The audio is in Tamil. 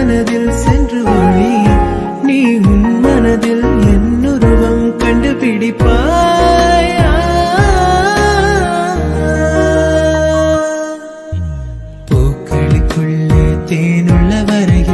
மனதில் சென்று ஒளி நீ உன் மனதில் என் உருவம் கண்டுபிடிப்பாய் பூக்களுக்குள்ளே தேனுள்ள வரையில்